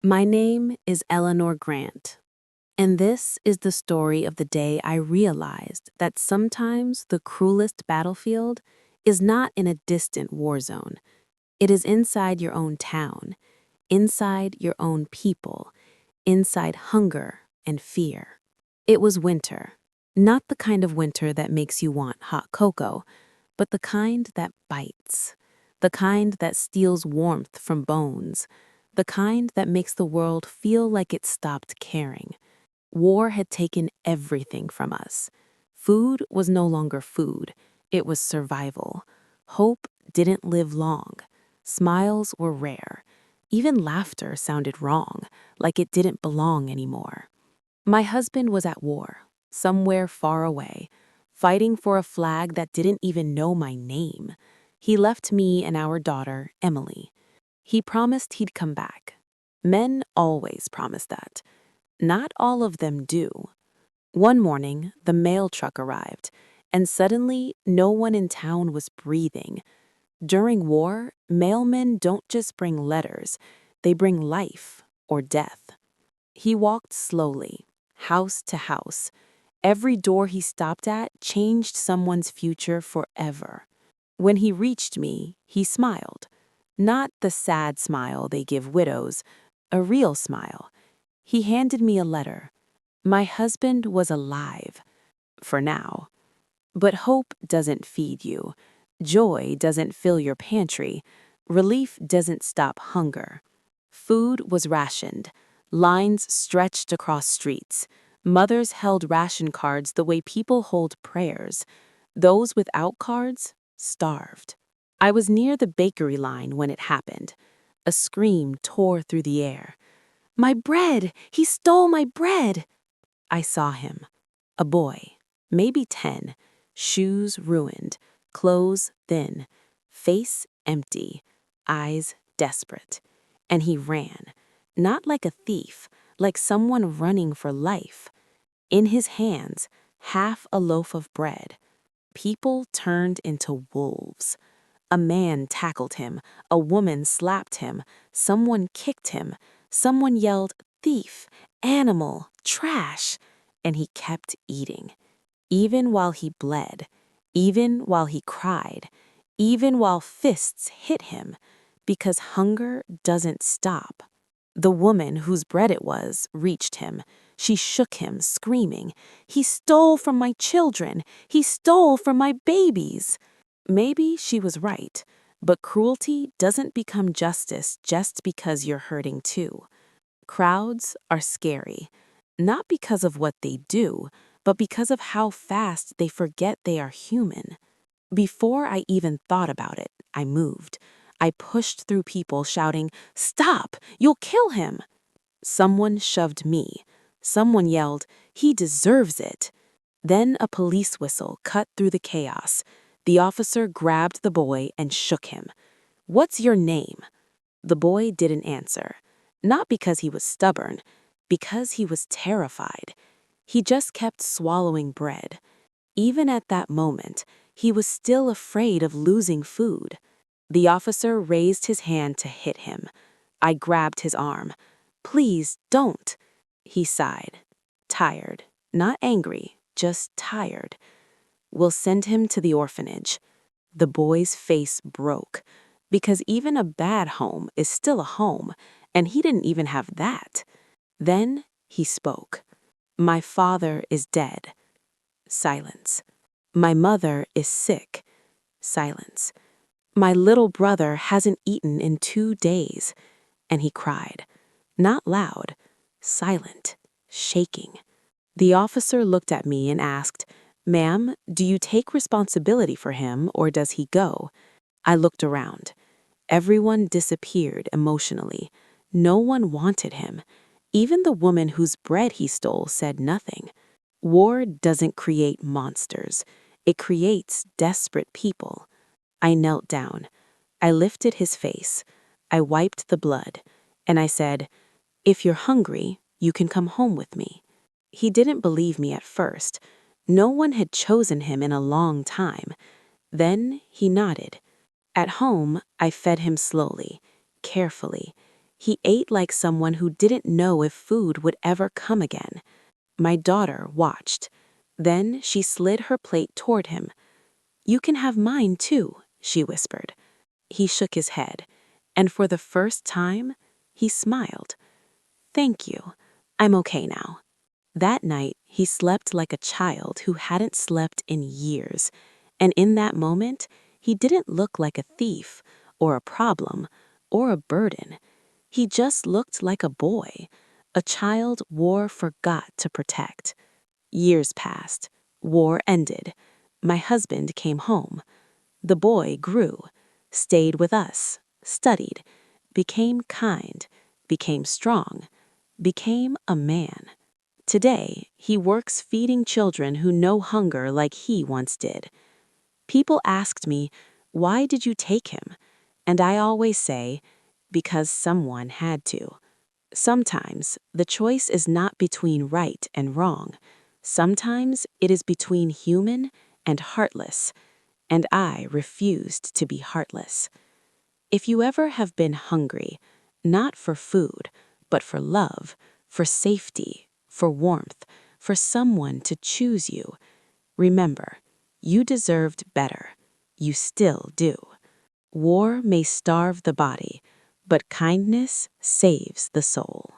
My name is Eleanor Grant, and this is the story of the day I realized that sometimes the cruelest battlefield is not in a distant war zone. It is inside your own town, inside your own people, inside hunger and fear. It was winter, not the kind of winter that makes you want hot cocoa, but the kind that bites, the kind that steals warmth from bones, the kind that makes the world feel like it stopped caring. War had taken everything from us. Food was no longer food, it was survival. Hope didn't live long. Smiles were rare. Even laughter sounded wrong, like it didn't belong anymore. My husband was at war, somewhere far away, fighting for a flag that didn't even know my name. He left me and our daughter, Emily. He promised he'd come back. Men always promise that. Not all of them do. One morning, the mail truck arrived, and suddenly no one in town was breathing. During war, mailmen don't just bring letters, they bring life or death. He walked slowly, house to house. Every door he stopped at changed someone's future forever. When he reached me, he smiled. Not the sad smile they give widows, a real smile. He handed me a letter. My husband was alive. For now. But hope doesn't feed you. Joy doesn't fill your pantry. Relief doesn't stop hunger. Food was rationed. Lines stretched across streets. Mothers held ration cards the way people hold prayers. Those without cards starved. I was near the bakery line when it happened. A scream tore through the air. "My bread! He stole my bread!" I saw him. A boy, maybe 10, shoes ruined, clothes thin, face empty, eyes desperate. And he ran, not like a thief, like someone running for life. In his hands, half a loaf of bread. People turned into wolves. A man tackled him, a woman slapped him, someone kicked him, someone yelled, "Thief, animal, trash," and he kept eating. Even while he bled, even while he cried, even while fists hit him, because hunger doesn't stop. The woman whose bread it was reached him. She shook him, screaming, "He stole from my children! He stole from my babies!" Maybe she was right, but cruelty doesn't become justice just because you're hurting too. Crowds are scary, not because of what they do, but because of how fast they forget they are human. Before I even thought about it, I moved. I pushed through people shouting, "Stop! You'll kill him!" Someone shoved me. Someone yelled, "He deserves it!" Then a police whistle cut through the chaos. The officer grabbed the boy and shook him. "What's your name?" The boy didn't answer. Not because he was stubborn, because he was terrified. He just kept swallowing bread. Even at that moment, he was still afraid of losing food. The officer raised his hand to hit him. I grabbed his arm. "Please, don't." He sighed. Tired, not angry, just tired. "We'll send him to the orphanage." The boy's face broke, because even a bad home is still a home, and he didn't even have that. Then he spoke. "My father is dead." Silence. "My mother is sick." Silence. "My little brother hasn't eaten in 2 days." And he cried. Not loud, silent, shaking. The officer looked at me and asked, "Ma'am, do you take responsibility for him or does he go?" I looked around. Everyone disappeared emotionally. No one wanted him. Even the woman whose bread he stole said nothing. War doesn't create monsters. It creates desperate people. I knelt down. I lifted his face. I wiped the blood. And I said, "If you're hungry, you can come home with me." He didn't believe me at first. No one had chosen him in a long time. Then he nodded. At home, I fed him slowly, carefully. He ate like someone who didn't know if food would ever come again. My daughter watched. Then she slid her plate toward him. "You can have mine too," she whispered. He shook his head, and for the first time, he smiled. "Thank you. I'm okay now." That night, he slept like a child who hadn't slept in years. And in that moment, he didn't look like a thief, or a problem, or a burden. He just looked like a boy, a child war forgot to protect. Years passed. War ended. My husband came home. The boy grew, stayed with us, studied, became kind, became strong, became a man. Today, he works feeding children who know hunger like he once did. People asked me, "Why did you take him?" And I always say, "Because someone had to." Sometimes the choice is not between right and wrong. Sometimes it is between human and heartless, and I refused to be heartless. If you ever have been hungry, not for food, but for love, for safety, for warmth, for someone to choose you, remember, you deserved better. You still do. War may starve the body, but kindness saves the soul.